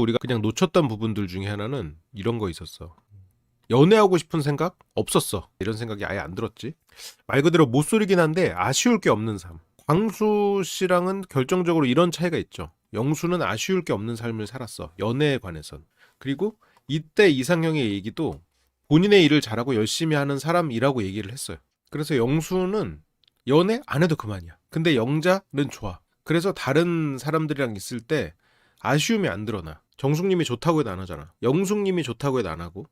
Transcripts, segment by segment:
우리가 그냥 놓쳤던 부분들 중에 하나는 이런 거 있었어. 연애하고 싶은 생각 없었어. 이런 생각이 아예 안 들었지. 말 그대로 못소리긴 한데 아쉬울 게 없는 삶. 광수 씨랑은 결정적으로 이런 차이가 있죠. 영수는 아쉬울 게 없는 삶을 살았어. 연애에 관해선. 그리고 이때 이상형의 얘기도 본인의 일을 잘하고 열심히 하는 사람이라고 얘기를 했어요. 그래서 영수는 연애 안 해도 그만이야. 근데 영자는 좋아. 그래서 다른 사람들이랑 있을 때 아쉬움이 안 드러나. 정숙님이 좋다고 해도 안 하잖아. 영숙님이 좋다고 해도 안 하고.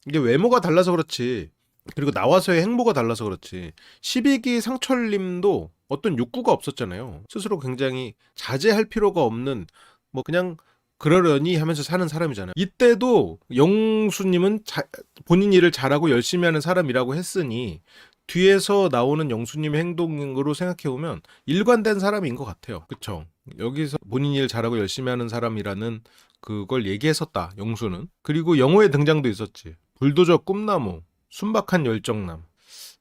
이게 외모가 달라서 그렇지. 그리고 나와서의 행보가 달라서 그렇지. 12기 상철님도 어떤 욕구가 없었잖아요. 스스로 굉장히 자제할 필요가 없는 뭐 그냥 그러려니 하면서 사는 사람이잖아요. 이때도 영수님은 본인 일을 잘하고 열심히 하는 사람이라고 했으니 뒤에서 나오는 영수님의 행동으로 생각해보면 일관된 사람인 것 같아요. 그쵸? 여기서 본인 일 잘하고 열심히 하는 사람이라는 그걸 얘기했었다. 영수는. 그리고 영호의 등장도 있었지. 불도저 꿈나무, 순박한 열정남.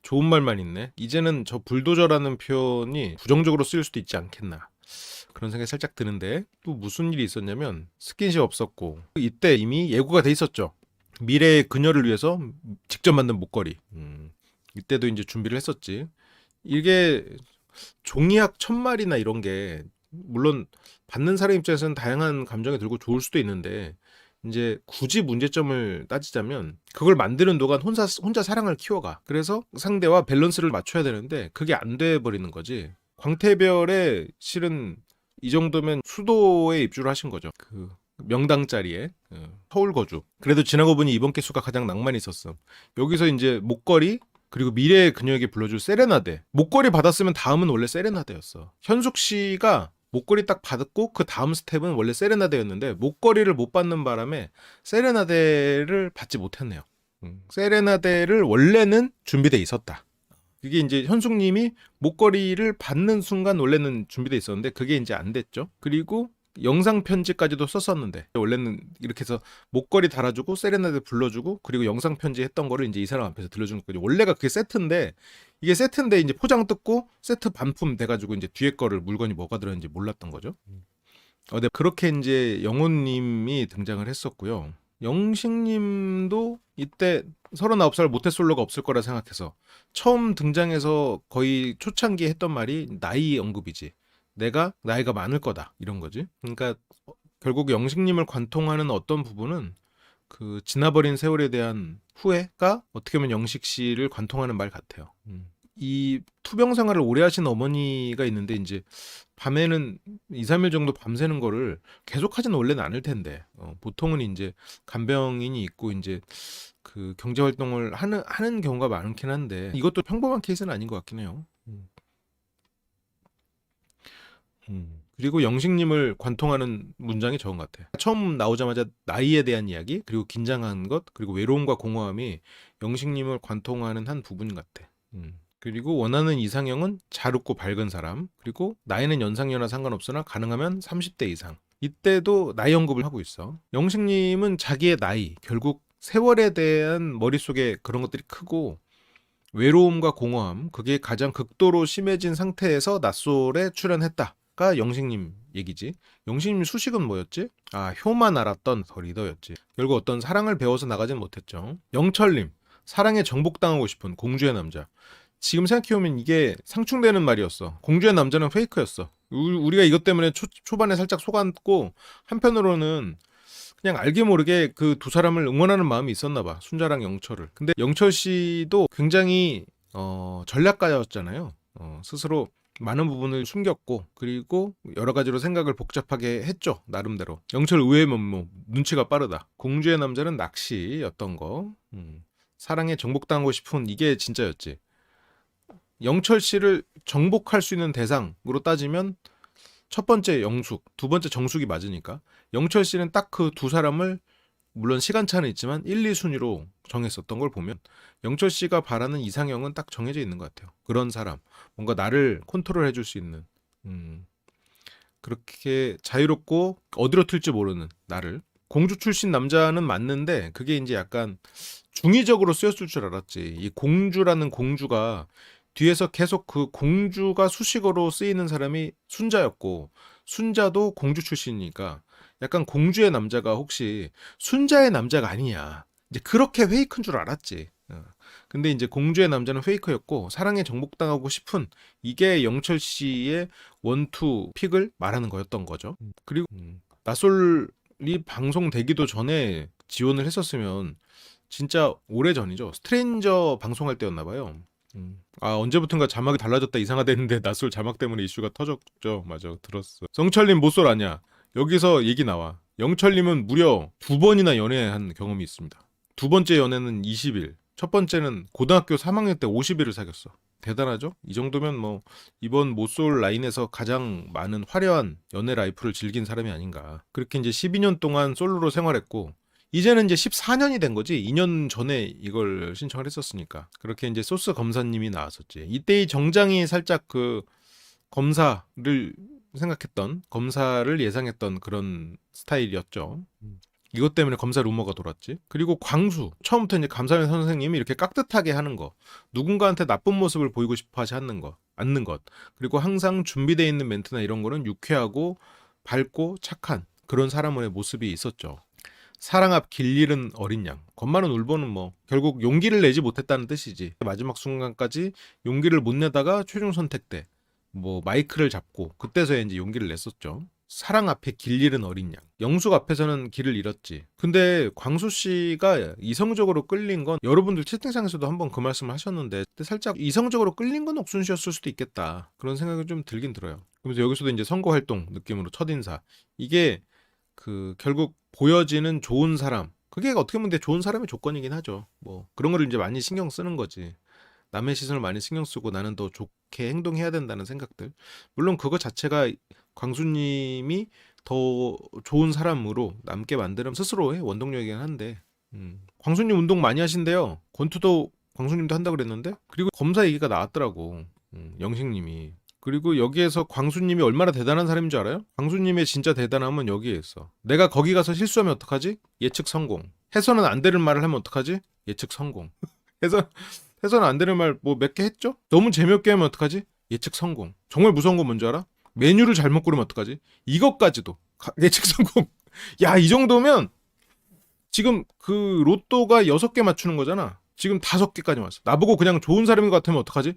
좋은 말만 있네. 이제는 저 불도저라는 표현이 부정적으로 쓰일 수도 있지 않겠나. 그런 생각이 살짝 드는데 또 무슨 일이 있었냐면 스킨십 없었고 이때 이미 예고가 돼 있었죠. 미래의 그녀를 위해서 직접 만든 목걸이. 이때도 이제 준비를 했었지. 이게 종이학 천말이나 이런 게 물론 받는 사람 입장에서는 다양한 감정이 들고 좋을 수도 있는데 이제 굳이 문제점을 따지자면 그걸 만드는 동안 혼자 사랑을 키워가. 그래서 상대와 밸런스를 맞춰야 되는데 그게 안 돼 버리는 거지. 광태별의 실은 이 정도면 수도에 입주를 하신 거죠. 그 명당 자리에 서울 거주. 그래도 지나고 보니 이번 개수가 가장 낭만이 있었어. 여기서 이제 목걸이 그리고 미래의 그녀에게 불러줄 세레나데. 목걸이 받았으면 다음은 원래 세레나데였어. 현숙 씨가 목걸이 딱 받았고 그 다음 스텝은 원래 세레나데였는데 목걸이를 못 받는 바람에 세레나데를 받지 못했네요. 세레나데를 원래는 준비돼 있었다. 그게 이제 현숙님이 목걸이를 받는 순간 원래는 준비돼 있었는데 그게 이제 안 됐죠. 그리고 영상 편지까지도 썼었는데 원래는 이렇게 해서 목걸이 달아주고 세레나데 불러주고 그리고 영상 편지 했던 거를 이제 이 사람 앞에서 들려주는 거죠. 원래가 그게 세트인데 이게 세트인데 이제 포장 뜯고 세트 반품 돼가지고 이제 뒤에 거를 물건이 뭐가 들었는지 몰랐던 거죠. 네, 그렇게 이제 영호님이 등장을 했었고요. 영식님도 이때 39살 모태솔로가 없을 거라 생각해서 처음 등장해서 거의 초창기에 했던 말이 나이 언급이지. 내가 나이가 많을 거다 이런 거지. 그러니까 결국 영식님을 관통하는 어떤 부분은 그 지나버린 세월에 대한 후회가 어떻게 보면 영식 씨를 관통하는 말 같아요. 이 투병 생활을 오래 하신 어머니가 있는데 이제 밤에는 2, 3일 정도 밤새는 거를 계속 하지는 원래는 않을 텐데 보통은 이제 간병인이 있고 이제 그 경제 활동을 하는 경우가 많긴 한데 이것도 평범한 케이스는 아닌 것 같긴 해요. 그리고 영식님을 관통하는 문장이 적은 것 같아. 처음 나오자마자 나이에 대한 이야기, 그리고 긴장한 것, 그리고 외로움과 공허함이 영식님을 관통하는 한 부분 같아. 그리고 원하는 이상형은 잘 웃고 밝은 사람, 그리고 나이는 연상연하 상관없으나 가능하면 30대 이상. 이때도 나이 언급을 하고 있어. 영식님은 자기의 나이, 결국 세월에 대한 머릿속에 그런 것들이 크고 외로움과 공허함, 그게 가장 극도로 심해진 상태에서 낯솔에 출연했다가 영식님 얘기지. 영식님 수식은 뭐였지? 아, 효만 알았던 더 리더였지. 결국 어떤 사랑을 배워서 나가진 못했죠. 영철님, 사랑에 정복당하고 싶은 공주의 남자. 지금 생각해보면 이게 상충되는 말이었어. 공주의 남자는 페이크였어. 우리가 이것 때문에 초반에 살짝 속았고 한편으로는 그냥 알게 모르게 그 두 사람을 응원하는 마음이 있었나 봐. 순자랑 영철을. 근데 영철 씨도 굉장히 전략가였잖아요. 스스로 많은 부분을 숨겼고 그리고 여러 가지로 생각을 복잡하게 했죠. 나름대로. 영철 의외면 뭐 눈치가 빠르다. 공주의 남자는 낚시였던 거. 사랑에 정복당하고 싶은 이게 진짜였지. 영철 씨를 정복할 수 있는 대상으로 따지면 첫 번째 영숙, 두 번째 정숙이 맞으니까 영철 씨는 딱 그 두 사람을 물론 시간차는 있지만 1, 2순위로 정했었던 걸 보면 영철 씨가 바라는 이상형은 딱 정해져 있는 것 같아요. 그런 사람, 뭔가 나를 컨트롤 해줄 수 있는 그렇게 자유롭고 어디로 튈지 모르는 나를. 공주 출신 남자는 맞는데 그게 이제 약간 중의적으로 쓰였을 줄 알았지. 이 공주라는 공주가 뒤에서 계속 그 공주가 수식어로 쓰이는 사람이 순자였고 순자도 공주 출신이니까 약간 공주의 남자가 혹시 순자의 남자가 아니냐. 이제 그렇게 페이크인 줄 알았지. 근데 이제 공주의 남자는 페이커였고 사랑에 정복당하고 싶은 이게 영철 씨의 원투 픽을 말하는 거였던 거죠. 그리고 나솔이 방송되기도 전에 지원을 했었으면 진짜 오래전이죠. 스트레인저 방송할 때였나 봐요. 아, 언제부턴가 자막이 달라졌다 이상하다 했는데 나솔 자막 때문에 이슈가 터졌죠. 맞아, 들었어. 성철님 모쏠 아니야. 여기서 얘기 나와. 영철님은 무려 2번이나 연애한 경험이 있습니다. 두 번째 연애는 20일, 첫 번째는 고등학교 3학년 때 50일을 사귀었어. 대단하죠? 이 정도면 뭐 이번 모쏠 라인에서 가장 많은 화려한 연애 라이프를 즐긴 사람이 아닌가. 그렇게 이제 12년 동안 솔로로 생활했고 이제는 이제 14년이 된 거지. 2년 전에 이걸 신청을 했었으니까. 그렇게 이제 소스 검사님이 나왔었지. 이때 이 정장이 살짝 그 검사를 생각했던, 검사를 예상했던 그런 스타일이었죠. 이것 때문에 검사 루머가 돌았지. 그리고 광수. 처음부터 이제 감사면 선생님이 이렇게 깍듯하게 하는 거. 누군가한테 나쁜 모습을 보이고 싶어 하지 않는 것. 않는 것. 그리고 항상 준비되어 있는 멘트나 이런 거는 유쾌하고 밝고 착한 그런 사람의 모습이 있었죠. 사랑 앞 길 잃은 어린 양. 겁 많은 울보는 뭐 결국 용기를 내지 못했다는 뜻이지. 마지막 순간까지 용기를 못 내다가 최종 선택 때 뭐 마이크를 잡고 그때서야 이제 용기를 냈었죠. 사랑 앞에 길 잃은 어린 양. 영숙 앞에서는 길을 잃었지. 근데 광수 씨가 이성적으로 끌린 건 여러분들 채팅창에서도 한번 그 말씀을 하셨는데 살짝 이성적으로 끌린 건 옥순 씨였을 수도 있겠다. 그런 생각이 좀 들긴 들어요. 그러면서 여기서도 이제 선거 활동 느낌으로 첫인사. 이게 그 결국 보여지는 좋은 사람. 그게 어떻게 보면 좋은 사람의 조건이긴 하죠. 뭐 그런 거를 이제 많이 신경 쓰는 거지. 남의 시선을 많이 신경 쓰고 나는 더 좋게 행동해야 된다는 생각들. 물론 그거 자체가 광수님이 더 좋은 사람으로 남게 만드는 스스로의 원동력이긴 한데, 광수님 운동 많이 하신대요. 권투도 광수님도 한다 그랬는데, 그리고 검사 얘기가 나왔더라고. 영식님이. 그리고 여기에서 광수님이 얼마나 대단한 사람인 줄 알아요? 광수님의 진짜 대단함은 여기에 있어. 내가 거기 가서 실수하면 어떡하지? 예측 성공. 해서는 안 되는 말을 하면 어떡하지? 예측 성공. 해서는 안 되는 말 뭐 몇 개 했죠? 너무 재미없게 하면 어떡하지? 예측 성공. 정말 무서운 건 뭔지 알아? 메뉴를 잘못 고르면 어떡하지? 이것까지도 예측 성공. 야, 이 정도면 지금 그 로또가 6개 맞추는 거잖아. 지금 5개까지 왔어. 나보고 그냥 좋은 사람인 것 같으면 어떡하지?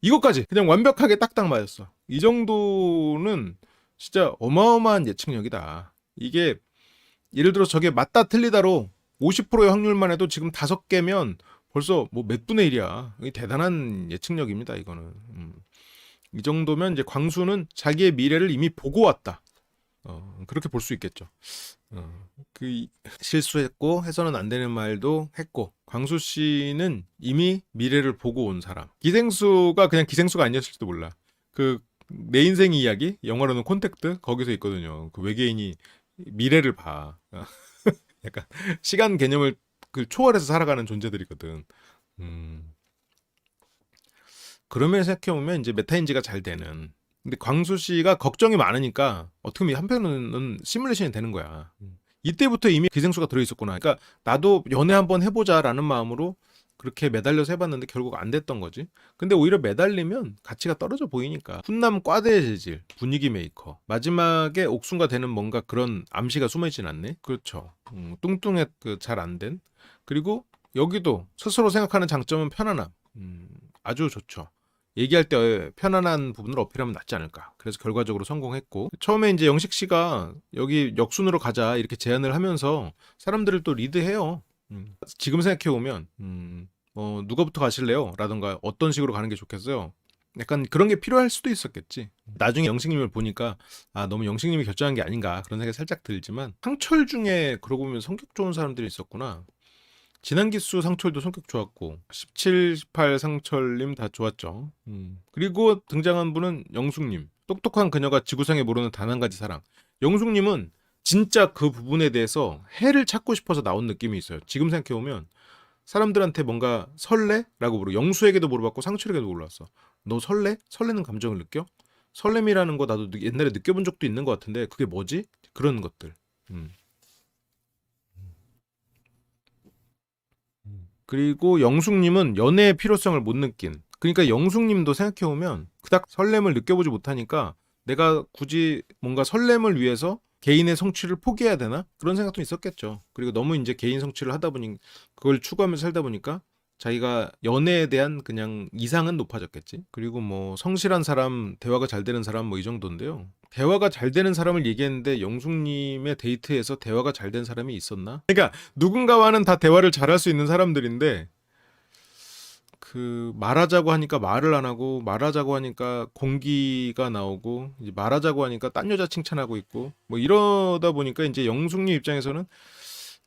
이것까지 그냥 완벽하게 딱딱 맞았어. 이 정도는 진짜 어마어마한 예측력이다. 이게 예를 들어 저게 맞다 틀리다로 50%의 확률만 해도 지금 5개면 벌써 뭐 몇 분의 1이야. 이게 대단한 예측력입니다, 이거는. 이 정도면 이제 광수는 자기의 미래를 이미 보고 왔다. 그렇게 볼 수 있겠죠. 그 실수했고 해서는 안 되는 말도 했고 광수 씨는 이미 미래를 보고 온 사람. 기생수가 그냥 기생수가 아니었을지도 몰라. 그 내 인생 이야기 영화로는 콘택트 거기서 있거든요. 그 외계인이 미래를 봐. 약간 시간 개념을 그 초월해서 살아가는 존재들이거든. 그러면 생각해보면 이제 메타인지가 잘 되는. 근데 광수 씨가 걱정이 많으니까 어떻게 보면 한편으로는 시뮬레이션이 되는 거야. 이때부터 이미 기생수가 들어있었구나. 그러니까 나도 연애 한번 해보자라는 마음으로 그렇게 매달려서 해봤는데 결국 안 됐던 거지. 근데 오히려 매달리면 가치가 떨어져 보이니까. 훈남 과대 재질, 분위기 메이커. 마지막에 옥순과 되는 뭔가 그런 암시가 숨어있진 않네. 그렇죠. 뚱뚱해 잘 안 된. 그리고 여기도 스스로 생각하는 장점은 편안함. 아주 좋죠. 얘기할 때 편안한 부분을 어필하면 낫지 않을까. 그래서 결과적으로 성공했고 처음에 이제 영식 씨가 여기 역순으로 가자 이렇게 제안을 하면서 사람들을 또 리드해요. 지금 생각해보면 누가부터 가실래요? 라던가 어떤 식으로 가는 게 좋겠어요? 약간 그런 게 필요할 수도 있었겠지. 나중에 영식님을 보니까 아 너무 영식님이 결정한 게 아닌가 그런 생각이 살짝 들지만 상철 중에 그러고 보면 성격 좋은 사람들이 있었구나. 진한기수 상철도 성격 좋았고 17, 18 상철님 다 좋았죠. 그리고 등장한 분은 영숙님. 똑똑한 그녀가 지구상에 모르는 단 한 가지 사랑. 영숙님은 진짜 그 부분에 대해서 해를 찾고 싶어서 나온 느낌이 있어요. 지금 생각해보면 사람들한테 뭔가 설레? 라고 물어. 영수에게도 물어봤고 상철에게도 물어봤어. 너 설레? 설레는 감정을 느껴? 설렘이라는 거 나도 옛날에 느껴본 적도 있는 것 같은데 그게 뭐지? 그런 것들. 그리고 영숙님은 연애의 필요성을 못 느낀. 그러니까 영숙님도 생각해보면 그닥 설렘을 느껴보지 못하니까 내가 굳이 뭔가 설렘을 위해서 개인의 성취를 포기해야 되나? 그런 생각도 있었겠죠. 그리고 너무 이제 개인 성취를 하다 보니 그걸 추구하면서 살다 보니까 자기가 연애에 대한 그냥 이상은 높아졌겠지. 그리고 뭐 성실한 사람, 대화가 잘 되는 사람 뭐 이 정도인데요. 대화가 잘 되는 사람을 얘기했는데 영숙님의 데이트에서 대화가 잘 된 사람이 있었나? 그러니까 누군가와는 다 대화를 잘할 수 있는 사람들인데 그 말하자고 하니까 말을 안 하고 말하자고 하니까 공기가 나오고 이제 말하자고 하니까 딴 여자 칭찬하고 있고 뭐 이러다 보니까 이제 영숙님 입장에서는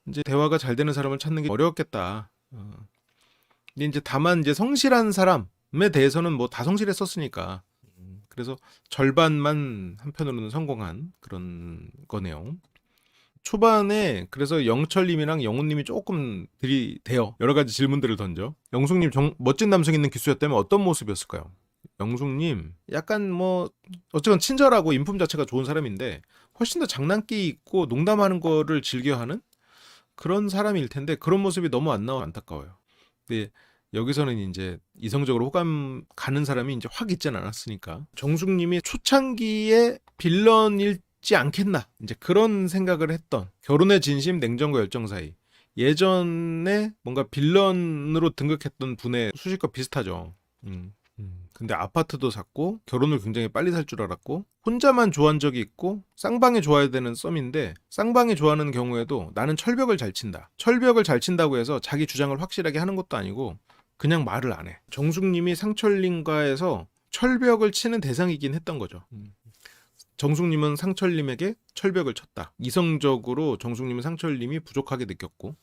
이제 대화가 잘 되는 사람을 찾는 게 어려웠겠다. 근데 이제 다만 이제 성실한 사람에 대해서는 뭐 다 성실했었으니까 그래서 절반만 한편으로는 성공한 그런 거네요. 초반에 그래서 영철님이랑 영훈님이 조금 들이대요. 여러 가지 질문들을 던져. 영숙님 멋진 남성 있는 기수였다면 어떤 모습이었을까요? 영숙님 약간 뭐 어쨌건 친절하고 인품 자체가 좋은 사람인데 훨씬 더 장난기 있고 농담하는 거를 즐겨하는 그런 사람일 텐데 그런 모습이 너무 안 나와 안타까워요. 근데 여기서는 이제 이성적으로 호감 가는 사람이 이제 확 있진 않았으니까 정숙님이 초창기에 빌런일지 않겠나 이제 그런 생각을 했던 결혼의 진심 냉정과 열정 사이 예전에 뭔가 빌런으로 등극했던 분의 수식과 비슷하죠. 근데 아파트도 샀고 결혼을 굉장히 빨리 살 줄 알았고 혼자만 좋아한 적이 있고 쌍방이 좋아야 되는 썸인데 쌍방이 좋아하는 경우에도 나는 철벽을 잘 친다. 철벽을 잘 친다고 해서 자기 주장을 확실하게 하는 것도 아니고 그냥 말을 안 해. 정숙님이 상철님과에서 철벽을 치는 대상이긴 했던 거죠. 정숙님은 상철님에게 철벽을 쳤다. 이성적으로 정숙님은 상철님이 부족하게 느꼈고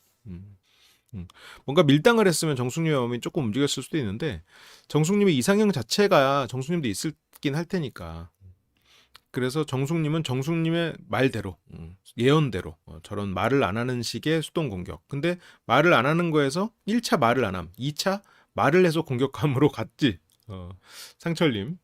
뭔가 밀당을 했으면 정숙님의 마음이 조금 움직였을 수도 있는데 정숙님의 이상형 자체가 정숙님도 있긴 할 테니까 그래서 정숙님은 정숙님의 말대로 예언대로 저런 말을 안 하는 식의 수동 공격 근데 말을 안 하는 거에서 1차 말을 안 함 2차 말을 해서 공격함으로 갔지 상철님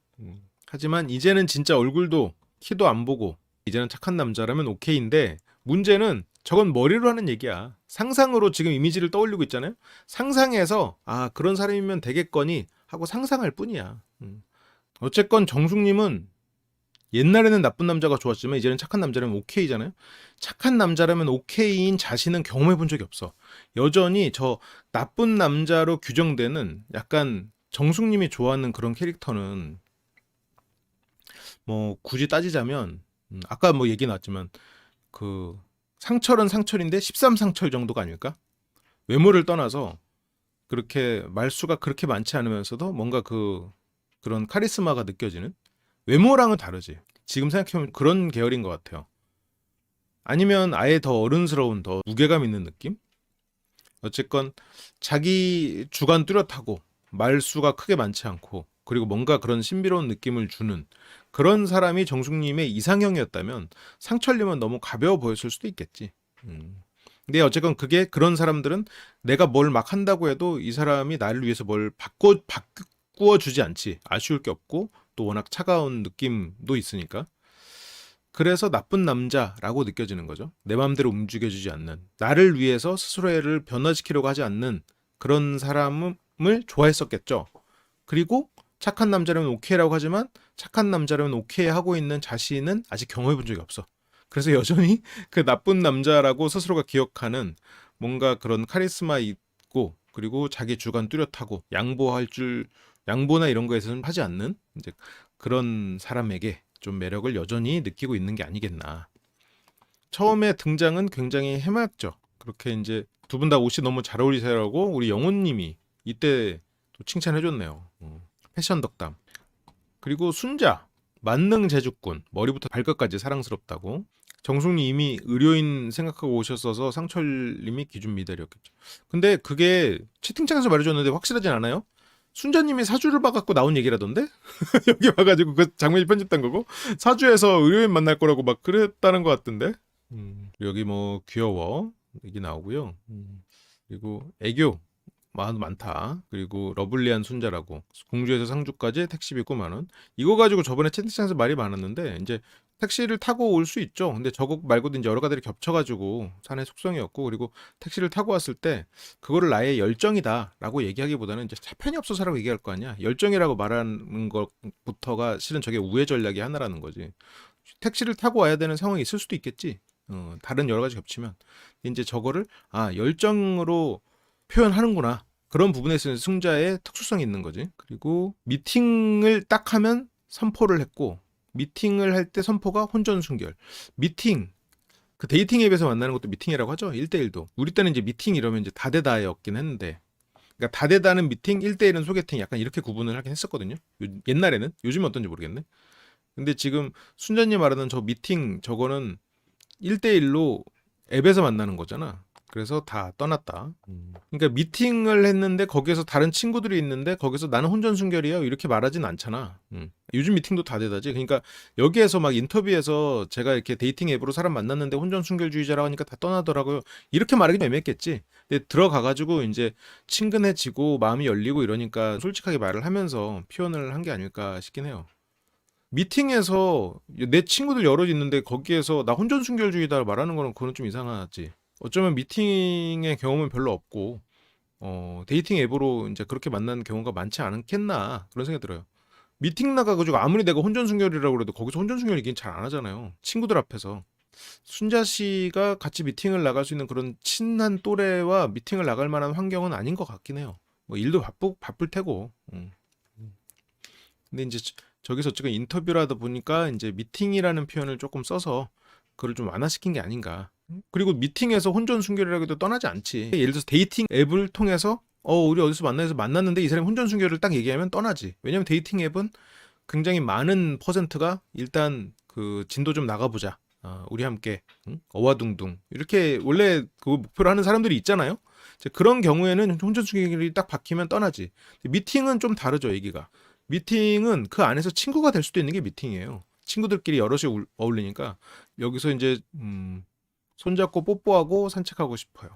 하지만 이제는 진짜 얼굴도 키도 안 보고 이제는 착한 남자라면 오케이인데 문제는 저건 머리로 하는 얘기야. 상상으로 지금 이미지를 떠올리고 있잖아요. 상상해서 아 그런 사람이면 되겠거니 하고 상상할 뿐이야. 어쨌건 정숙님은 옛날에는 나쁜 남자가 좋았지만 이제는 착한 남자라면 오케이잖아요. 착한 남자라면 오케이인 자신은 경험해 본 적이 없어. 여전히 저 나쁜 남자로 규정되는 약간 정숙님이 좋아하는 그런 캐릭터는 뭐 굳이 따지자면 아까 뭐 얘기 나왔지만 그 상철은 상철인데 13상철 정도가 아닐까? 외모를 떠나서 그렇게 말수가 그렇게 많지 않으면서도 뭔가 그런 카리스마가 느껴지는 외모랑은 다르지. 지금 생각해보면 그런 계열인 것 같아요. 아니면 아예 더 어른스러운 더 무게감 있는 느낌? 어쨌건 자기 주관 뚜렷하고 말수가 크게 많지 않고 그리고 뭔가 그런 신비로운 느낌을 주는 그런 사람이 정숙님의 이상형이었다면 상철님은 너무 가벼워 보였을 수도 있겠지. 근데 어쨌건 그게 그런 사람들은 내가 뭘 막 한다고 해도 이 사람이 나를 위해서 뭘 바꾸어 주지 않지. 아쉬울 게 없고 또 워낙 차가운 느낌도 있으니까. 그래서 나쁜 남자라고 느껴지는 거죠. 내 마음대로 움직여주지 않는 나를 위해서 스스로를 변화시키려고 하지 않는 그런 사람을 좋아했었겠죠. 그리고 착한 남자라면 오케이라고 하지만 착한 남자라면 오케이 하고 있는 자신은 아직 경험해 본 적이 없어. 그래서 여전히 그 나쁜 남자라고 스스로가 기억하는 뭔가 그런 카리스마 있고 그리고 자기 주관 뚜렷하고 양보나 이런 거에서는 하지 않는 이제 그런 사람에게 좀 매력을 여전히 느끼고 있는 게 아니겠나. 처음에 등장은 굉장히 해맑죠. 그렇게 이제 두 분 다 옷이 너무 잘 어울리세요라고 우리 영훈님이 이때 또 칭찬해줬네요. 패션 덕담. 그리고 순자, 만능 제주꾼, 머리부터 발끝까지 사랑스럽다고. 정숙님 이미 의료인 생각하고 오셨어서 상철님이 기준 미달이었겠죠. 근데 그게 채팅창에서 말해줬는데 확실하진 않아요. 순자님이 사주를 봐갖고 나온 얘기라던데? 여기 와가지고 그 장면이 편집된 거고 사주에서 의료인 만날 거라고 막 그랬다는 것 같던데. 여기 뭐 귀여워 얘기 나오고요. 그리고 애교 많다. 그리고 러블리한 순자라고 공주에서 상주까지 택시비 9만 원. 이거 가지고 저번에 채팅창에서 말이 많았는데 이제 택시를 타고 올 수 있죠. 근데 저거 말고도 이제 여러 가지를 겹쳐가지고 산의 속성이었고 그리고 택시를 타고 왔을 때 그거를 나의 열정이다라고 얘기하기보다는 이제 차편이 없어서라고 얘기할 거 아니야. 열정이라고 말하는 것부터가 실은 저게 우회 전략의 하나라는 거지. 택시를 타고 와야 되는 상황이 있을 수도 있겠지. 다른 여러 가지 겹치면 이제 저거를 열정으로 표현하는구나. 그런 부분에서는 승자의 특수성이 있는 거지. 그리고 미팅을 딱 하면 선포를 했고 미팅을 할 때 선포가 혼전순결. 미팅 그 데이팅 앱에서 만나는 것도 미팅이라고 하죠. 1대1도. 우리 때는 이제 미팅 이러면 이제 다대다였긴 했는데 그러니까 다대다는 미팅, 1대1은 소개팅 약간 이렇게 구분을 하긴 했었거든요. 옛날에는. 요즘은 어떤지 모르겠네. 근데 지금 순자님 말하는 저 미팅 저거는 1대1로 앱에서 만나는 거잖아. 그래서 다 떠났다. 그러니까 미팅을 했는데 거기에서 다른 친구들이 있는데 거기서 나는 혼전순결이야 이렇게 말하진 않잖아. 요즘 미팅도 다 되다지. 그러니까 여기에서 막 인터뷰에서 제가 이렇게 데이팅 앱으로 사람 만났는데 혼전순결주의자라고 하니까 다 떠나더라고요. 이렇게 말하기 좀 애매했겠지. 근데 들어가가지고 이제 친근해지고 마음이 열리고 이러니까 솔직하게 말을 하면서 표현을 한 게 아닐까 싶긴 해요. 미팅에서 내 친구들 여럿 있는데 거기에서 나 혼전순결주의다 말하는 거는 그건 좀 이상하지. 어쩌면 미팅의 경험은 별로 없고 데이팅 앱으로 이제 그렇게 만나는 경우가 많지 않겠나 그런 생각이 들어요. 미팅 나가가지고 아무리 내가 혼전순결이라고 그래도 거기서 혼전순결 얘기는 잘 안 하잖아요. 친구들 앞에서. 순자 씨가 같이 미팅을 나갈 수 있는 그런 친한 또래와 미팅을 나갈 만한 환경은 아닌 것 같긴 해요. 뭐 일도 바쁠 테고. 근데 이제 저기서 지금 인터뷰를 하다 보니까 이제 미팅이라는 표현을 조금 써서 그걸 좀 완화시킨 게 아닌가. 그리고 미팅에서 혼전순결이라고 해도 떠나지 않지. 예를 들어서 데이팅 앱을 통해서 우리 어디서 만나서 만났는데 이 사람이 혼전순결을 딱 얘기하면 떠나지. 왜냐면 데이팅 앱은 굉장히 많은 퍼센트가 일단 그 진도 좀 나가보자. 우리 함께 어와둥둥 이렇게 원래 그 목표로 하는 사람들이 있잖아요. 그런 경우에는 혼전순결이 딱 박히면 떠나지. 미팅은 좀 다르죠 얘기가. 미팅은 그 안에서 친구가 될 수도 있는 게 미팅이에요. 친구들끼리 여럿이 어울리니까 여기서 이제 손잡고 뽀뽀하고 산책하고 싶어요.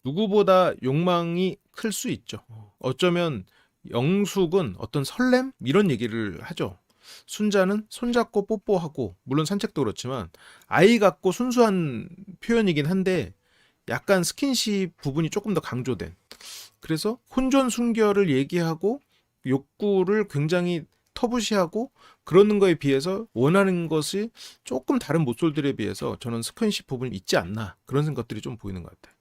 누구보다 욕망이 클 수 있죠. 어쩌면 영숙은 어떤 설렘 이런 얘기를 하죠. 순자는 손잡고 뽀뽀하고 물론 산책도 그렇지만 아이 같고 순수한 표현이긴 한데 약간 스킨십 부분이 조금 더 강조된. 그래서 혼전순결을 얘기하고 욕구를 굉장히 터부시하고 그러는 거에 비해서 원하는 것이 조금 다른 모쏠들에 비해서 저는 스킨십 부분이 있지 않나 그런 생각들이 좀 보이는 것 같아요.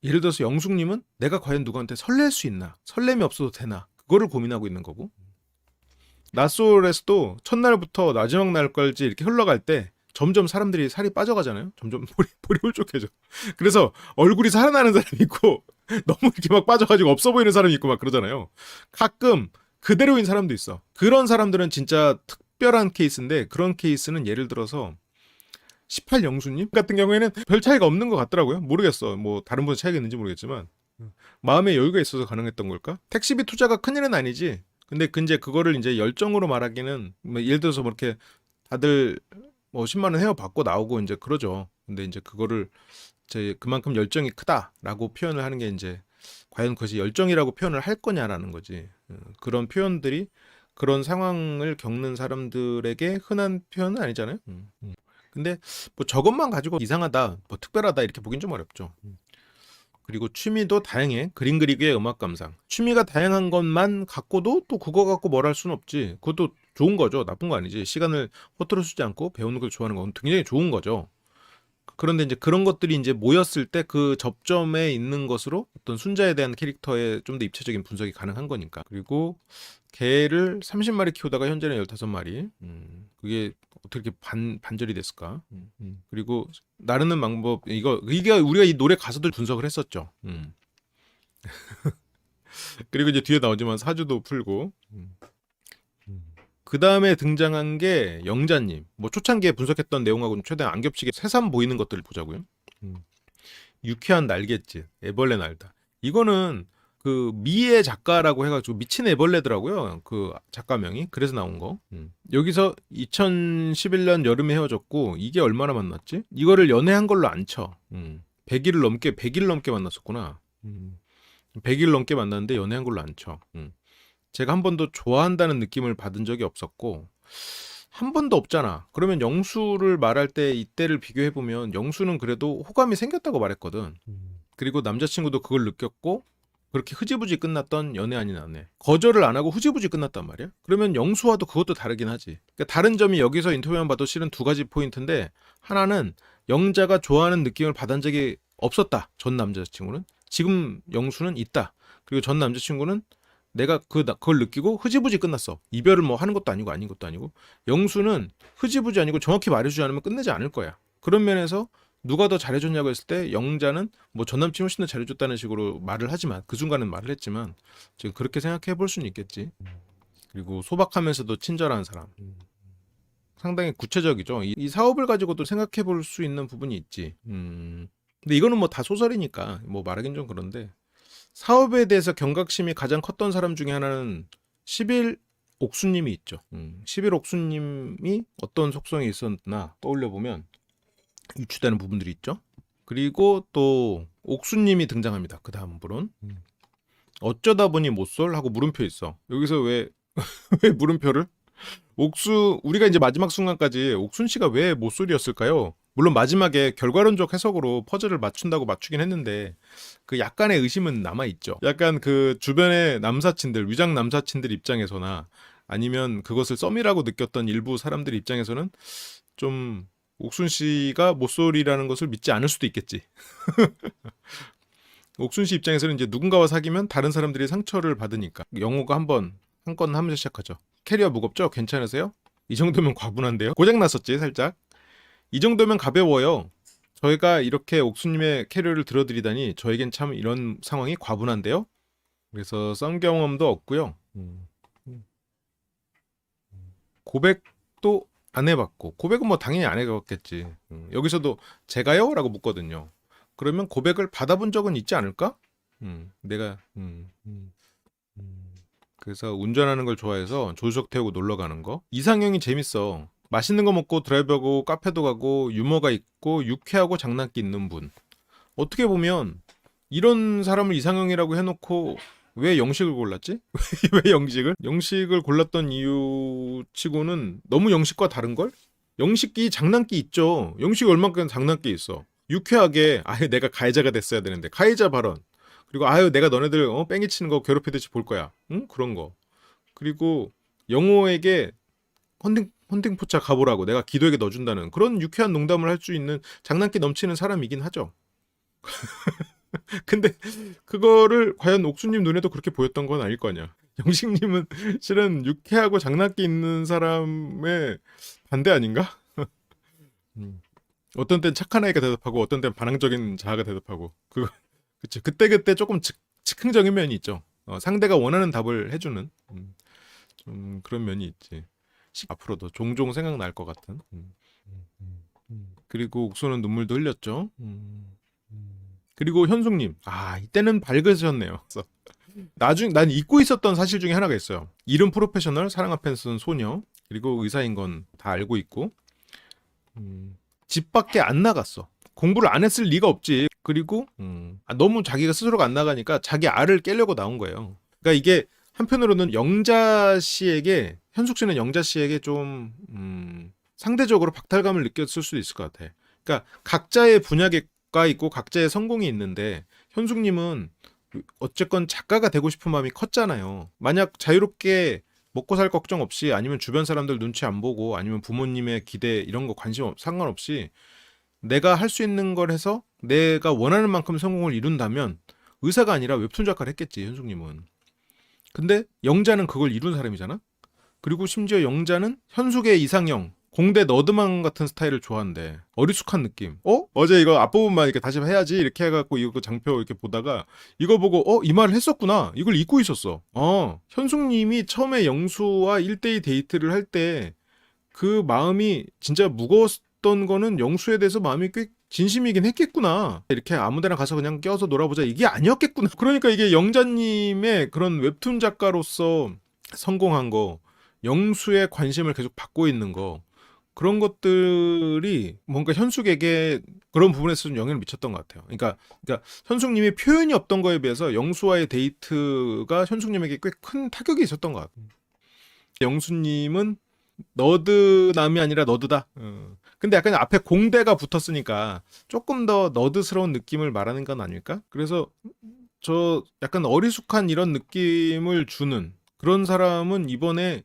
예를 들어서 영숙님은 내가 과연 누구한테 설렐 수 있나 설렘이 없어도 되나 그거를 고민하고 있는 거고 낯솔에서도 첫날부터 마지막 날까지 이렇게 흘러갈 때 점점 사람들이 살이 빠져가잖아요. 점점 볼이 홀쭉해져. 그래서 얼굴이 살아나는 사람이 있고 너무 이렇게 막 빠져가지고 없어 보이는 사람이 있고 막 그러잖아요. 가끔 그대로인 사람도 있어. 그런 사람들은 진짜 특별한 케이스인데 그런 케이스는 예를 들어서 18영수님 같은 경우에는 별 차이가 없는 것 같더라고요. 모르겠어. 뭐 다른 분의 차이가 있는지 모르겠지만 마음의 여유가 있어서 가능했던 걸까? 택시비 투자가 큰일은 아니지. 근데 이제 그거를 이제 열정으로 말하기는 뭐 예를 들어서 뭐 이렇게 다들 뭐 10만 원 헤어 받고 나오고 이제 그러죠. 근데 이제 그거를 이제 그만큼 열정이 크다라고 표현을 하는 게 이제 과연 그것이 열정이라고 표현을 할 거냐라는 거지. 그런 표현들이 그런 상황을 겪는 사람들에게 흔한 표현은 아니잖아요. 근데 뭐 저것만 가지고 이상하다, 뭐 특별하다 이렇게 보긴 좀 어렵죠. 그리고 취미도 다양해. 그림 그리기의 음악 감상. 취미가 다양한 것만 갖고도 또 그거 갖고 뭘 할 수는 없지. 그것도 좋은 거죠. 나쁜 거 아니지. 시간을 허투루 쓰지 않고 배우는 걸 좋아하는 건 굉장히 좋은 거죠. 그런데 이제 그런 것들이 이제 모였을 때 그 접점에 있는 것으로 어떤 순자에 대한 캐릭터의 좀 더 입체적인 분석이 가능한 거니까. 그리고 개를 30마리 키우다가 현재는 15마리. 그게 어떻게 이렇게 반절이 됐을까? 그리고 나르는 방법 이게 우리가 이 노래 가사들 분석을 했었죠. 그리고 이제 뒤에 나오지만 사주도 풀고. 그 다음에 등장한 게 영자님. 뭐 초창기에 분석했던 내용하고는 최대한 안 겹치게 새삼 보이는 것들을 보자고요. 유쾌한 날갯짓, 애벌레 날다. 이거는 그 미의 작가라고 해가지고 미친 애벌레더라고요. 그 작가명이. 그래서 나온 거. 여기서 2011년 여름에 헤어졌고 이게 얼마나 만났지? 이거를 연애한 걸로 안 쳐. 100일 넘게 만났었구나. 100일 넘게 만났는데 연애한 걸로 안 쳐. 제가 한 번도 좋아한다는 느낌을 받은 적이 없었고 한 번도 없잖아. 그러면 영수를 말할 때 이때를 비교해보면 영수는 그래도 호감이 생겼다고 말했거든. 그리고 남자친구도 그걸 느꼈고 그렇게 흐지부지 끝났던 연애 아닌 연애. 거절을 안 하고 흐지부지 끝났단 말이야. 그러면 영수와도 그것도 다르긴 하지. 그러니까 다른 점이 여기서 인터뷰만 봐도 실은 두 가지 포인트인데, 하나는 영자가 좋아하는 느낌을 받은 적이 없었다. 전 남자친구는. 지금 영수는 있다. 그리고 전 남자친구는 내가 그걸 느끼고 흐지부지 끝났어. 이별을 뭐 하는 것도 아니고 아닌 것도 아니고. 영수는 흐지부지 아니고 정확히 말해주지 않으면 끝내지 않을 거야. 그런 면에서 누가 더 잘해줬냐고 했을 때 영자는 뭐 전 남친이 훨씬 더 잘해줬다는 식으로 말을 하지만, 그 순간은 말을 했지만 지금 그렇게 생각해 볼 수는 있겠지. 그리고 소박하면서도 친절한 사람. 상당히 구체적이죠. 이 사업을 가지고도 생각해 볼 수 있는 부분이 있지. 근데 이거는 뭐 다 소설이니까 뭐 말하긴 좀 그런데, 사업에 대해서 경각심이 가장 컸던 사람 중에 하나는 11 옥수님이 있죠. 11 옥수님이 어떤 속성이 있었나 떠올려 보면 유추되는 부분들이 있죠. 그리고 또 옥수님이 등장합니다. 그 다음 분은 어쩌다 보니 못쏠 하고 물음표 있어. 여기서 왜 왜 물음표를? 우리가 이제 마지막 순간까지 옥순 씨가 왜 못쏠이었을까요? 물론 마지막에 결과론적 해석으로 퍼즐을 맞춘다고 맞추긴 했는데 그 약간의 의심은 남아 있죠. 약간 그 주변의 남사친들, 위장 남사친들 입장에서나 아니면 그것을 썸이라고 느꼈던 일부 사람들 입장에서는 좀 옥순 씨가 모쏠이라는 것을 믿지 않을 수도 있겠지. 옥순 씨 입장에서는 이제 누군가와 사귀면 다른 사람들이 상처를 받으니까 영호가 한 건 하면서 시작하죠. 캐리어 무겁죠? 괜찮으세요? 이 정도면 과분한데요? 고장 났었지 살짝. 이 정도면 가벼워요. 저희가 이렇게 옥수님의 캐리어를 들어드리다니 저에겐 참 이런 상황이 과분한데요. 그래서 썸 경험도 없고요. 고백도 안 해봤고, 고백은 뭐 당연히 안 해봤겠지. 여기서도 제가요? 라고 묻거든요. 그러면 고백을 받아본 적은 있지 않을까? 내가 그래서 운전하는 걸 좋아해서 조수석 태우고 놀러 가는 거. 이상형이 재밌어. 맛있는 거 먹고 드라이브하고 카페도 가고 유머가 있고 유쾌하고 장난기 있는 분. 어떻게 보면 이런 사람을 이상형이라고 해놓고 왜 영식을 골랐지? 왜 영식을? 영식을 골랐던 이유 치고는 너무 영식과 다른걸? 영식이 장난기 있죠. 영식이 얼만큼 장난기 있어. 유쾌하게 아예 내가 가해자가 됐어야 되는데 가해자 발언. 그리고 아유 내가 너네들 뺑이 치는 거 괴롭히듯이 볼 거야. 응? 그런 거. 그리고 영호에게 헌팅 포차 가보라고 내가 기도에게 넣어준다는 그런 유쾌한 농담을 할 수 있는 장난기 넘치는 사람이긴 하죠. 근데 그거를 과연 옥수님 눈에도 그렇게 보였던 건 아닐 거 아니야. 영식님은 실은 유쾌하고 장난기 있는 사람의 반대 아닌가? 어떤 땐 착한 아이가 대답하고 어떤 땐 반항적인 자아가 대답하고 그쵸. 그때 조금 즉흥적인 면이 있죠. 상대가 원하는 답을 해주는 좀 그런 면이 있지. 앞으로도 종종 생각날 것 같은. 그리고 옥수는 눈물도 흘렸죠. 그리고 현숙님, 이때는 밝으셨네요. 그래서 난 잊고 있었던 사실 중에 하나가 있어요. 이름 프로페셔널, 사랑 앞에 쓴 소녀, 그리고 의사인 건 다 알고 있고, 집 밖에 안 나갔어. 공부를 안 했을 리가 없지. 그리고 너무 자기가 스스로가 안 나가니까 자기 알을 깨려고 나온 거예요. 그러니까 이게 한편으로는 영자 씨에게, 현숙 씨는 영자 씨에게 좀 상대적으로 박탈감을 느꼈을 수도 있을 것 같아. 그러니까 각자의 분야가 있고 각자의 성공이 있는데 현숙님은 어쨌건 작가가 되고 싶은 마음이 컸잖아요. 만약 자유롭게 먹고 살 걱정 없이 아니면 주변 사람들 눈치 안 보고 아니면 부모님의 기대 이런 거 상관없이 내가 할 수 있는 걸 해서 내가 원하는 만큼 성공을 이룬다면 의사가 아니라 웹툰 작가를 했겠지, 현숙님은. 근데 영자는 그걸 이룬 사람이잖아. 그리고 심지어 영자는 현숙의 이상형, 공대 너드만 같은 스타일을 좋아한대. 어리숙한 느낌. 어제 이거 앞부분만 이렇게 다시 해야지 이렇게 해갖고 이거 장표 이렇게 보다가 이거 보고 이 말을 했었구나. 이걸 잊고 있었어. 현숙님이 처음에 영수와 1대2 데이트를 할 때 그 마음이 진짜 무거웠던 거는 영수에 대해서 마음이 꽤 진심이긴 했겠구나. 이렇게 아무데나 가서 그냥 껴서 놀아보자 이게 아니었겠구나. 그러니까 이게 영자님의 그런 웹툰 작가로서 성공한 거, 영수의 관심을 계속 받고 있는 거, 그런 것들이 뭔가 현숙에게 그런 부분에서 좀 영향을 미쳤던 것 같아요. 그러니까 현숙님이 표현이 없던 거에 비해서 영수와의 데이트가 현숙님에게 꽤 큰 타격이 있었던 것 같아요. 영수님은 너드남이 아니라 너드다. 근데 약간 앞에 공대가 붙었으니까 조금 더 너드스러운 느낌을 말하는 건 아닐까? 그래서 저 약간 어리숙한 이런 느낌을 주는 그런 사람은 이번에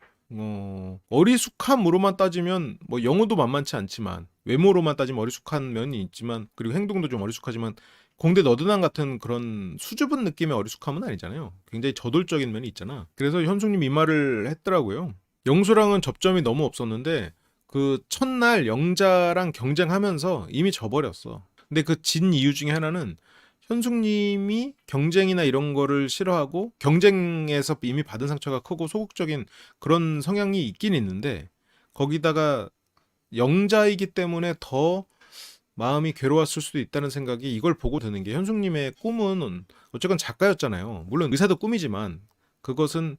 어리숙함으로만 따지면 뭐 영어도 만만치 않지만 외모로만 따지면 어리숙한 면이 있지만 그리고 행동도 좀 어리숙하지만 공대 너드남 같은 그런 수줍은 느낌의 어리숙함은 아니잖아요. 굉장히 저돌적인 면이 있잖아. 그래서 현숙님 이 말을 했더라고요. 영수랑은 접점이 너무 없었는데 그 첫날 영자랑 경쟁하면서 이미 져버렸어. 근데 그 진 이유 중에 하나는 현숙님이 경쟁이나 이런 거를 싫어하고 경쟁에서 이미 받은 상처가 크고 소극적인 그런 성향이 있긴 있는데 거기다가 영자이기 때문에 더 마음이 괴로웠을 수도 있다는 생각이 이걸 보고 드는 게 현숙님의 꿈은 어쨌건 작가였잖아요. 물론 의사도 꿈이지만 그것은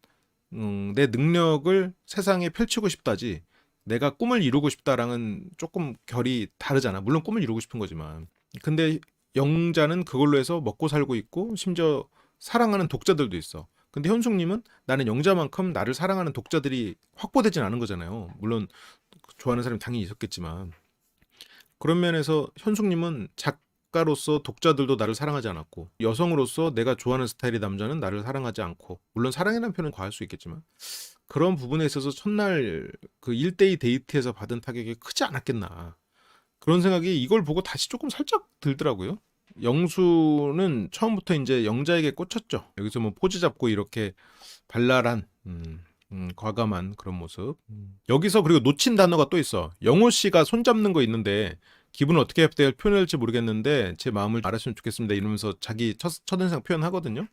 내 능력을 세상에 펼치고 싶다지 내가 꿈을 이루고 싶다랑은 조금 결이 다르잖아. 물론 꿈을 이루고 싶은 거지만. 근데 영자는 그걸로 해서 먹고 살고 있고 심지어 사랑하는 독자들도 있어. 근데 현숙님은 나는 영자만큼 나를 사랑하는 독자들이 확보되진 않은 거잖아요. 물론 좋아하는 사람이 당연히 있었겠지만 그런 면에서 현숙님은 작가로서 독자들도 나를 사랑하지 않았고 여성으로서 내가 좋아하는 스타일의 남자는 나를 사랑하지 않고 물론 사랑이라는 표현은 과할 수 있겠지만 그런 부분에 있어서 첫날 그 1대2 데이트에서 받은 타격이 크지 않았겠나 그런 생각이 이걸 보고 다시 조금 살짝 들더라고요. 영수는 처음부터 이제 영자에게 꽂혔죠. 여기서 뭐 포즈 잡고 이렇게 발랄한 과감한 그런 모습. 여기서 그리고 놓친 단어가 또 있어. 영호 씨가 손 잡는 거 있는데 기분을 어떻게 표현할지 모르겠는데 제 마음을 알았으면 좋겠습니다. 이러면서 자기 첫인상 표현하거든요.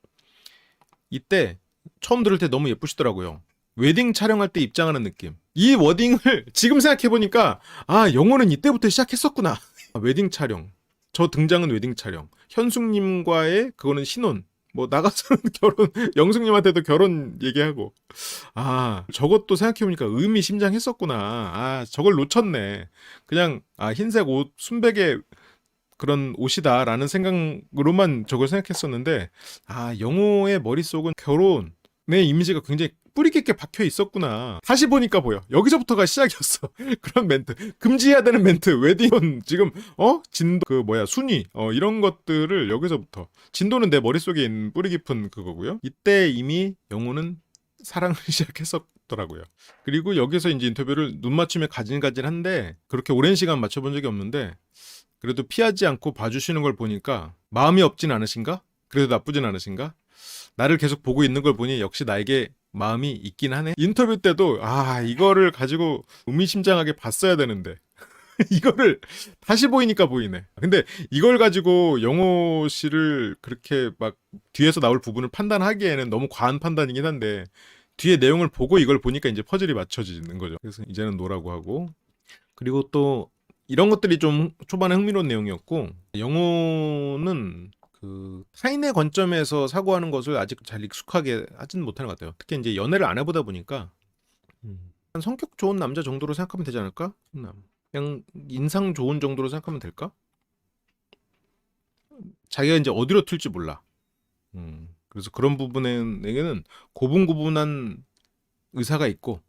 이때 처음 들을 때 너무 예쁘시더라고요. 웨딩 촬영할 때 입장하는 느낌. 이 워딩을 지금 생각해보니까 아 영호는 이때부터 시작했었구나. 웨딩 촬영. 저 등장은 웨딩 촬영. 현숙님과의 그거는 신혼. 뭐 나가서는 결혼. 영숙님한테도 결혼 얘기하고. 아 저것도 생각해보니까 의미심장했었구나. 아 저걸 놓쳤네. 그냥 흰색 옷 순백의 그런 옷이다라는 생각으로만 저걸 생각했었는데 영호의 머릿속은 결혼의 이미지가 굉장히 뿌리 깊게 박혀 있었구나. 다시 보니까 보여. 여기서부터가 시작이었어. 그런 멘트. 금지해야 되는 멘트. 웨딩은 지금 진도 그 뭐야 순위 이런 것들을 여기서부터 진도는 내 머릿속에 있는 뿌리 깊은 그거고요. 이때 이미 영호는 사랑을 시작했었더라고요. 그리고 여기서 이제 인터뷰를 눈 맞춤에 가진가진한데 그렇게 오랜 시간 맞춰본 적이 없는데 그래도 피하지 않고 봐주시는 걸 보니까 마음이 없진 않으신가? 그래도 나쁘진 않으신가? 나를 계속 보고 있는 걸 보니 역시 나에게 마음이 있긴 하네. 인터뷰 때도 이거를 가지고 의미심장하게 봤어야 되는데 이거를 다시 보이니까 보이네. 근데 이걸 가지고 영호 씨를 그렇게 막 뒤에서 나올 부분을 판단하기에는 너무 과한 판단이긴 한데 뒤에 내용을 보고 이걸 보니까 이제 퍼즐이 맞춰지는 거죠. 그래서 이제는 노라고 하고 그리고 또 이런 것들이 좀 초반에 흥미로운 내용이었고 영호는 그 타인의 관점에서 사고하는 것을 아직 잘 익숙하게 하진 못하는 것 같아요. 특히 이제 연애를 안 해보다 보니까 한 성격 좋은 남자 정도로 생각하면 되지 않을까? 그냥 인상 좋은 정도로 생각하면 될까? 자기가 이제 어디로 튈지 몰라. 그래서 그런 부분에는 고분고분한 의사가 있고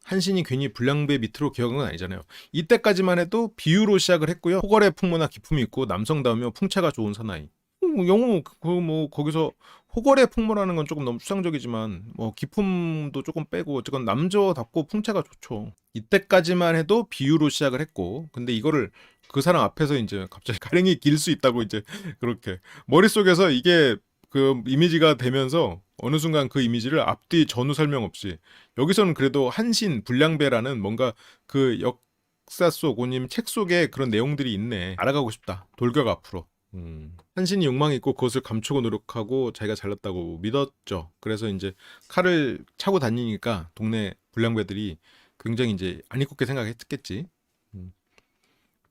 한신이 괜히 불량배 밑으로 기어간 건 아니잖아요. 이때까지만 해도 비유로 시작을 했고요. 호걸의 풍모나 기품이 있고 남성다우며 풍채가 좋은 사나이. 영호 뭐 거기서 호걸의 풍모라는 건 조금 너무 추상적이지만 뭐 기품도 조금 빼고 어쨌건 남자답고 풍채가 좋죠. 이때까지만 해도 비유로 시작을 했고 근데 이거를 그 사람 앞에서 이제 갑자기 가랭이 길 수 있다고 이제 그렇게 머릿속에서 이게 그 이미지가 되면서 어느 순간 그 이미지를 앞뒤 전후 설명 없이 여기서는 그래도 한신 불량배라는 뭔가 그 역사 속 아니면 책 속에 그런 내용들이 있네. 알아가고 싶다. 돌격 앞으로. 한신이 욕망이 있고 그것을 감추고 노력하고 자기가 잘났다고 믿었죠. 그래서 이제 칼을 차고 다니니까 동네 불량배들이 굉장히 이제 안 이롭게 생각했겠지.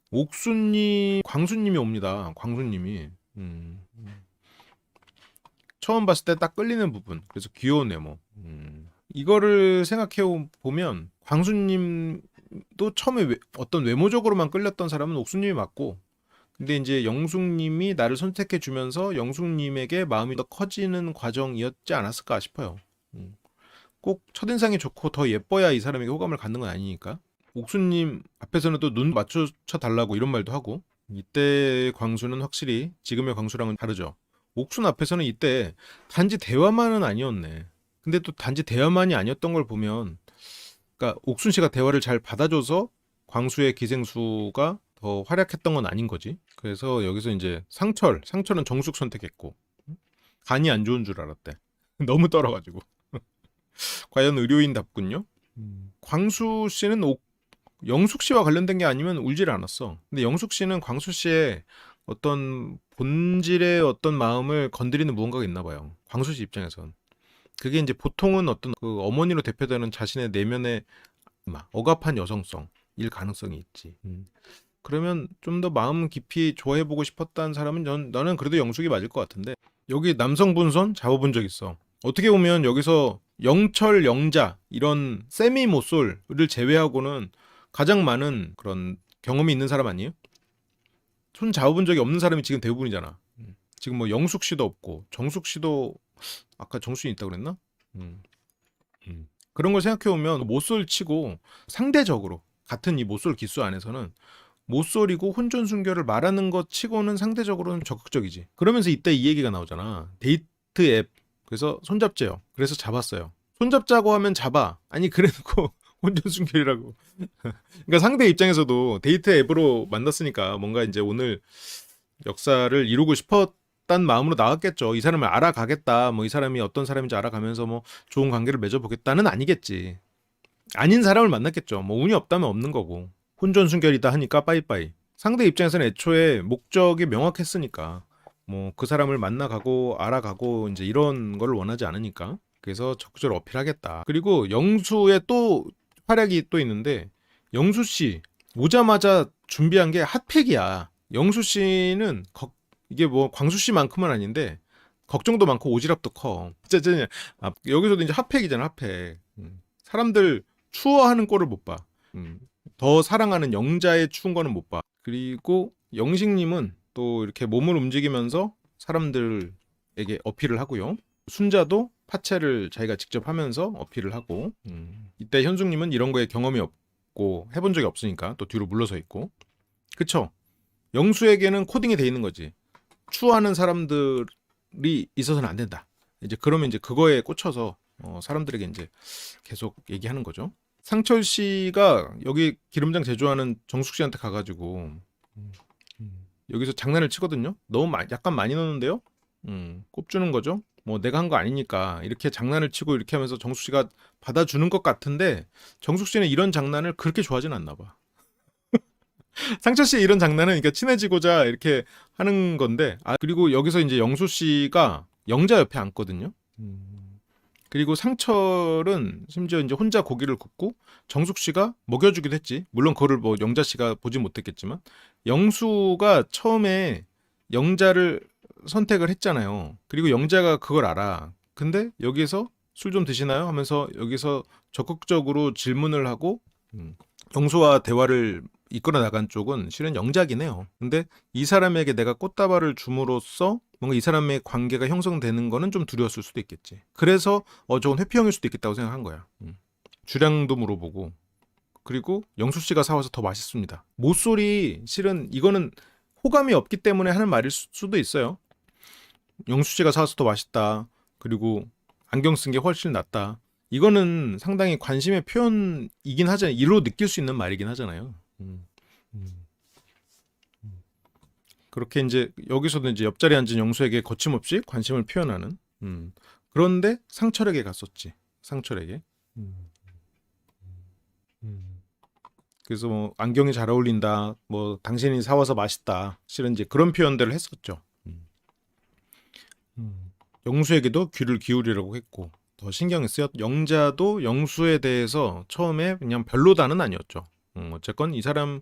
옥수님, 광수님이 옵니다. 광수님이. 처음 봤을 때 딱 끌리는 부분. 그래서 귀여운 외모. 이거를 생각해 보면 광수님도 처음에 어떤 외모적으로만 끌렸던 사람은 옥수님이 맞고 근데 이제 영숙님이 나를 선택해 주면서 영숙님에게 마음이 더 커지는 과정이었지 않았을까 싶어요. 꼭 첫인상이 좋고 더 예뻐야 이 사람에게 호감을 갖는 건 아니니까. 옥수님 앞에서는 또 눈 맞춰 달라고 이런 말도 하고 이때 광수는 확실히 지금의 광수랑은 다르죠. 옥순 앞에서는 이때 단지 대화만은 아니었네. 근데 또 단지 대화만이 아니었던 걸 보면, 그러니까 옥순 씨가 대화를 잘 받아줘서 광수의 기생수가 더 활약했던 건 아닌 거지. 그래서 여기서 이제 상철은 정숙 선택했고, 간이 안 좋은 줄 알았대. 너무 떨어가지고. 과연 의료인답군요. 광수 씨는 영숙 씨와 관련된 게 아니면 울질 않았어. 근데 영숙 씨는 광수 씨의 어떤 본질의 어떤 마음을 건드리는 무언가가 있나 봐요. 광수 씨 입장에선. 그게 이제 보통은 어떤 그 어머니로 대표되는 자신의 내면의 억압한 여성성일 가능성이 있지. 그러면 좀 더 마음 깊이 좋아해보고 싶었다는 사람은 나는 그래도 영숙이 맞을 것 같은데, 여기 남성 분선 잡아본 적 있어. 어떻게 보면 여기서 영철, 영자 이런 세미 모쏠을 제외하고는 가장 많은 그런 경험이 있는 사람 아니에요? 손 잡아본 적이 없는 사람이 지금 대부분이잖아. 지금 뭐 영숙 씨도 없고 정숙 씨도 아까 정숙이 있다고 그랬나? 음. 그런 걸 생각해 보면 모쏠 치고 상대적으로 같은 이 모쏠 기수 안에서는 모쏠이고 혼전 순결을 말하는 것 치고는 상대적으로는 적극적이지. 그러면서 이때 이 얘기가 나오잖아. 데이트 앱. 그래서 손잡재요. 그래서 잡았어요. 손잡자고 하면 잡아. 아니 그래놓고 혼전 순결이라고. 그러니까 상대 입장에서도 데이트 앱으로 만났으니까 뭔가 이제 오늘 역사를 이루고 싶었단 마음으로 나왔겠죠. 이 사람을 알아가겠다. 뭐 이 사람이 어떤 사람인지 알아가면서 뭐 좋은 관계를 맺어보겠다는 아니겠지. 아닌 사람을 만났겠죠. 뭐 운이 없다면 없는 거고. 혼전순결이다 하니까 빠이빠이. 상대 입장에서는 애초에 목적이 명확했으니까 뭐 그 사람을 만나가고 알아가고 이제 이런 걸 원하지 않으니까 그래서 적극적으로 어필하겠다. 그리고 영수의 또 활약이 또 있는데, 영수 씨 오자마자 준비한 게 핫팩이야. 영수 씨는 이게 뭐 광수 씨만큼은 아닌데 걱정도 많고 오지랖도 커. 진짜 여기서도 이제 핫팩이잖아, 핫팩. 사람들 추워하는 꼴을 못 봐. 더 사랑하는 영자의 추운 거는 못 봐. 그리고 영식님은 또 이렇게 몸을 움직이면서 사람들에게 어필을 하고요. 순자도 파채를 자기가 직접 하면서 어필을 하고, 이때 현숙님은 이런 거에 경험이 없고 해본 적이 없으니까 또 뒤로 물러서 있고. 그쵸? 영수에게는 코딩이 돼 있는 거지. 추워하는 사람들이 있어서는 안 된다. 이제 그러면 이제 그거에 꽂혀서 사람들에게 이제 계속 얘기하는 거죠. 상철 씨가 여기 기름장 제조하는 정숙 씨한테 가가지고 여기서 장난을 치거든요. 너무 약간 많이 넣는데요. 꼽주는 거죠. 뭐 내가 한 거 아니니까 이렇게 장난을 치고 이렇게 하면서 정숙 씨가 받아주는 것 같은데, 정숙 씨는 이런 장난을 그렇게 좋아하진 않나 봐. 상철 씨의 이런 장난은 그러니까 친해지고자 이렇게 하는 건데, 그리고 여기서 이제 영수 씨가 영자 옆에 앉거든요. 그리고 상철은 심지어 이제 혼자 고기를 굽고 정숙 씨가 먹여주기도 했지. 물론 그거를 뭐 영자 씨가 보진 못했겠지만, 영수가 처음에 영자를 선택을 했잖아요. 그리고 영자가 그걸 알아. 근데 여기서 술 좀 드시나요? 하면서 여기서 적극적으로 질문을 하고 영수와 대화를 이끌어 나간 쪽은 실은 영자긴 해요. 근데 이 사람에게 내가 꽃다발을 줌으로써 뭔가 이 사람의 관계가 형성되는 거는 좀 두려웠을 수도 있겠지. 그래서 저건 회피형일 수도 있겠다고 생각한 거야. 주량도 물어보고. 그리고 영수 씨가 사와서 더 맛있습니다. 모쏠이 실은 이거는 호감이 없기 때문에 하는 말일 수도 있어요. 영수 씨가 사와서 더 맛있다. 그리고 안경 쓴 게 훨씬 낫다. 이거는 상당히 관심의 표현이긴 하잖아요. 이로 느낄 수 있는 말이긴 하잖아요. 그렇게 이제 여기서도 이제 옆자리에 앉은 영수에게 거침없이 관심을 표현하는. 그런데 상철에게 갔었지. 상철에게. 그래서 뭐 안경이 잘 어울린다. 뭐 당신이 사와서 맛있다. 실은 이제 그런 표현들을 했었죠. 영수에게도 귀를 기울이라고 했고 더 신경이 쓰였. 영자도 영수에 대해서 처음에 그냥 별로다는 아니었죠. 어쨌건 이 사람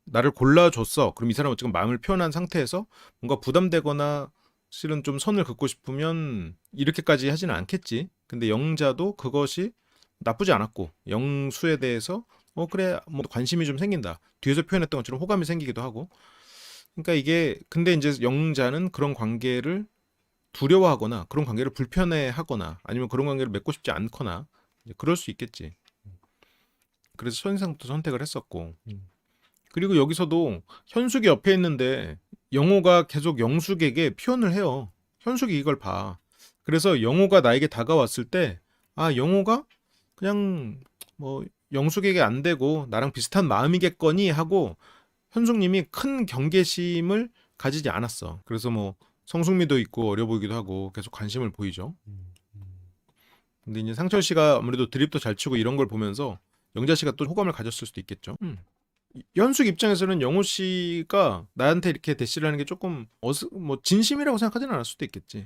나를 골라줬어. 그럼 이 사람은 지금 마음을 표현한 상태에서 뭔가 부담되거나 실은 좀 선을 긋고 싶으면 이렇게까지 하지는 않겠지. 근데 영자도 그것이 나쁘지 않았고 영수에 대해서 그래 뭐 관심이 좀 생긴다. 뒤에서 표현했던 것처럼 호감이 생기기도 하고. 그러니까 이게 근데 이제 영자는 그런 관계를 두려워하거나 그런 관계를 불편해하거나 아니면 그런 관계를 맺고 싶지 않거나 그럴 수 있겠지. 그래서 선인상도 선택을 했었고. 그리고 여기서도 현숙이 옆에 있는데 영호가 계속 영숙에게 표현을 해요. 현숙이 이걸 봐. 그래서 영호가 나에게 다가왔을 때, 아, 영호가 그냥 뭐 영숙에게 안 되고 나랑 비슷한 마음이겠거니 하고 현숙님이 큰 경계심을 가지지 않았어. 그래서 뭐 성숙미도 있고 어려 보이기도 하고 계속 관심을 보이죠. 근데 이제 상철 씨가 아무래도 드립도 잘 치고 이런 걸 보면서 영자 씨가 또 호감을 가졌을 수도 있겠죠. 현숙 입장에서는 영호 씨가 나한테 이렇게 대시를 하는 게 조금 뭐 진심이라고 생각하지는 않을 수도 있겠지.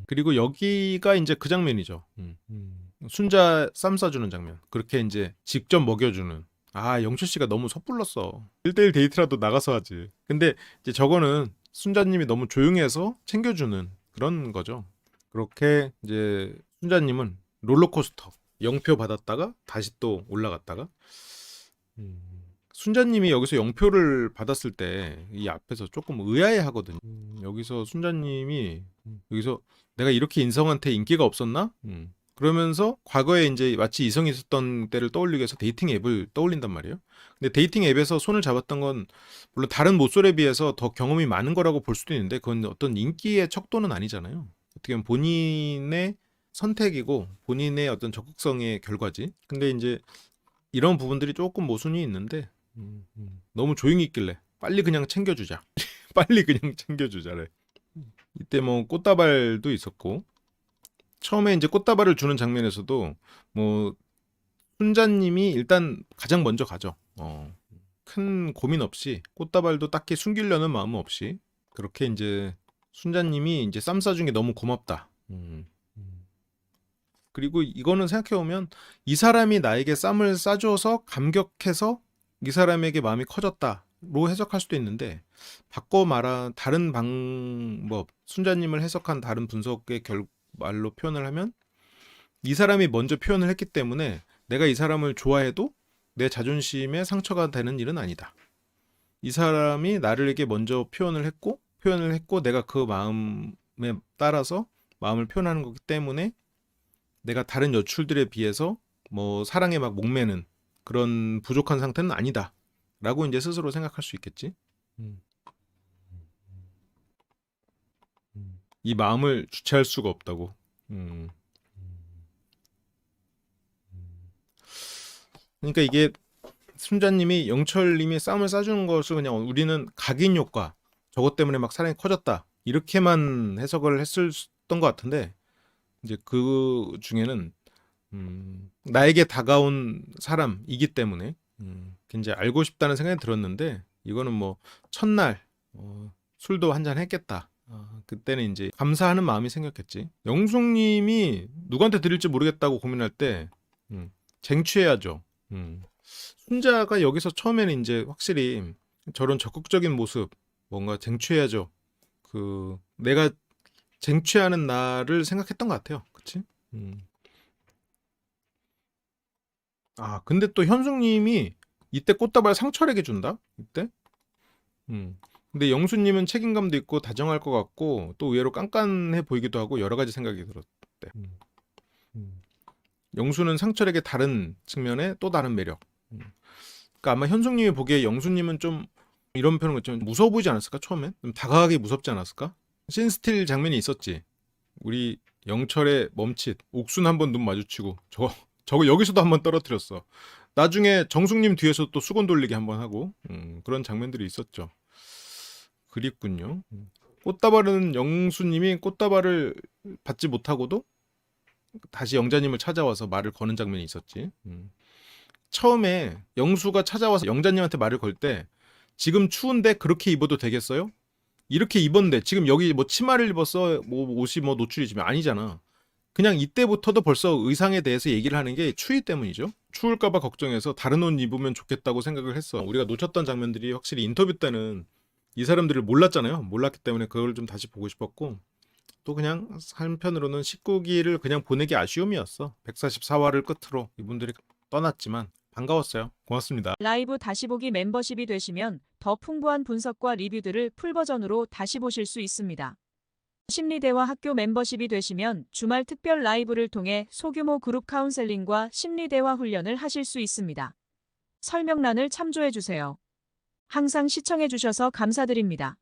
그리고 여기가 이제 그 장면이죠. 순자 쌈 싸주는 장면. 그렇게 이제 직접 먹여주는. 아, 영철 씨가 너무 섣불렀어. 1대1 데이트라도 나가서 하지. 근데 이제 저거는 순자님이 너무 조용해서 챙겨주는 그런 거죠. 그렇게 이제 순자님은 롤러코스터 0표 받았다가 다시 또 올라갔다가 순자님이 여기서 0표를 받았을 때 이 앞에서 조금 의아해 하거든요. 여기서 순자님이 여기서 내가 이렇게 인성한테 인기가 없었나? 그러면서 과거에 이제 마치 이성이 있었던 때를 떠올리기 위해서 데이팅 앱을 떠올린단 말이에요. 근데 데이팅 앱에서 손을 잡았던 건 물론 다른 모쏠에 비해서 더 경험이 많은 거라고 볼 수도 있는데 그건 어떤 인기의 척도는 아니잖아요. 어떻게 보면 본인의 선택이고 본인의 어떤 적극성의 결과지. 근데 이제 이런 부분들이 조금 모순이 있는데 너무 조용히 있길래 빨리 그냥 챙겨주자. 빨리 그냥 챙겨주자래. 이때 뭐 꽃다발도 있었고 처음에 이제 꽃다발을 주는 장면에서도 뭐 순자님이 일단 가장 먼저 가죠. 큰 고민 없이 꽃다발도 딱히 숨기려는 마음 없이 그렇게 이제 순자님이 이제 쌈 싸준 게 너무 고맙다. 그리고 이거는 생각해보면 이 사람이 나에게 쌈을 싸줘서 감격해서 이 사람에게 마음이 커졌다로 해석할 수도 있는데 바꿔 말한 다른 방법 순자님을 해석한 다른 분석의 말로 표현을 하면 이 사람이 먼저 표현을 했기 때문에 내가 이 사람을 좋아해도 내 자존심에 상처가 되는 일은 아니다. 이 사람이 나를에게 먼저 표현을 했고 내가 그 마음에 따라서 마음을 표현하는 거기 때문에 내가 다른 여출들에 비해서 뭐 사랑에 막 목매는 그런 부족한 상태는 아니다. 라고 이제 스스로 생각할 수 있겠지. 이 마음을 주체할 수가 없다고. 그러니까 이게 순자님이 영철님이 쌈을 싸주는 것을 그냥 우리는 각인 효과 저것 때문에 막 사랑이 커졌다 이렇게만 해석을 했었던 것 같은데 이제 그 중에는 나에게 다가온 사람이기 때문에 굉장히 알고 싶다는 생각이 들었는데 이거는 뭐 첫날 술도 한잔 했겠다. 그때는 이제 감사하는 마음이 생겼겠지. 영숙님이 누구한테 드릴지 모르겠다고 고민할 때 쟁취해야죠. 순자가 여기서 처음에는 이제 확실히 저런 적극적인 모습 뭔가 쟁취해야죠. 그 내가 쟁취하는 나를 생각했던 것 같아요. 그치? 아 근데 또 현숙님이 이때 꽃다발 상철에게 준다? 이때? 근데 영수님은 책임감도 있고 다정할 것 같고 또 의외로 깐깐해 보이기도 하고 여러 가지 생각이 들었대. 영수는 상철에게 다른 측면에 또 다른 매력. 그러니까 아마 현숙님이 보기에 영수님은 좀 이런 표현을 좀 무서워 보이지 않았을까 처음엔? 좀 다가가기 무섭지 않았을까? 씬스틸 장면이 있었지. 우리 영철의 멈칫 옥순 한번 눈 마주치고 저거 여기서도 한번 떨어뜨렸어. 나중에 정숙님 뒤에서 또 수건 돌리기 한번 하고 그런 장면들이 있었죠. 그립군요. 꽃다발은 영수님이 꽃다발을 받지 못하고도 다시 영자님을 찾아와서 말을 거는 장면이 있었지. 처음에 영수가 찾아와서 영자님한테 말을 걸 때 지금 추운데 그렇게 입어도 되겠어요? 이렇게 입었는데 지금 여기 뭐 치마를 입었어 뭐 옷이 뭐 노출이지만 아니잖아. 그냥 이때부터도 벌써 의상에 대해서 얘기를 하는 게 추위 때문이죠. 추울까봐 걱정해서 다른 옷 입으면 좋겠다고 생각을 했어. 우리가 놓쳤던 장면들이 확실히 인터뷰 때는 이 사람들을 몰랐잖아요. 몰랐기 때문에 그걸 좀 다시 보고 싶었고 또 그냥 한편으로는 19기를 그냥 보내기 아쉬움이었어. 144화를 끝으로 이분들이 떠났지만 반가웠어요. 고맙습니다. 라이브 다시 보기 멤버십이 되시면 더 풍부한 분석과 리뷰들을 풀버전으로 다시 보실 수 있습니다. 심리대화 학교 멤버십이 되시면 주말 특별 라이브를 통해 소규모 그룹 카운셀링과 심리대화 훈련을 하실 수 있습니다. 설명란을 참조해주세요. 항상 시청해주셔서 감사드립니다.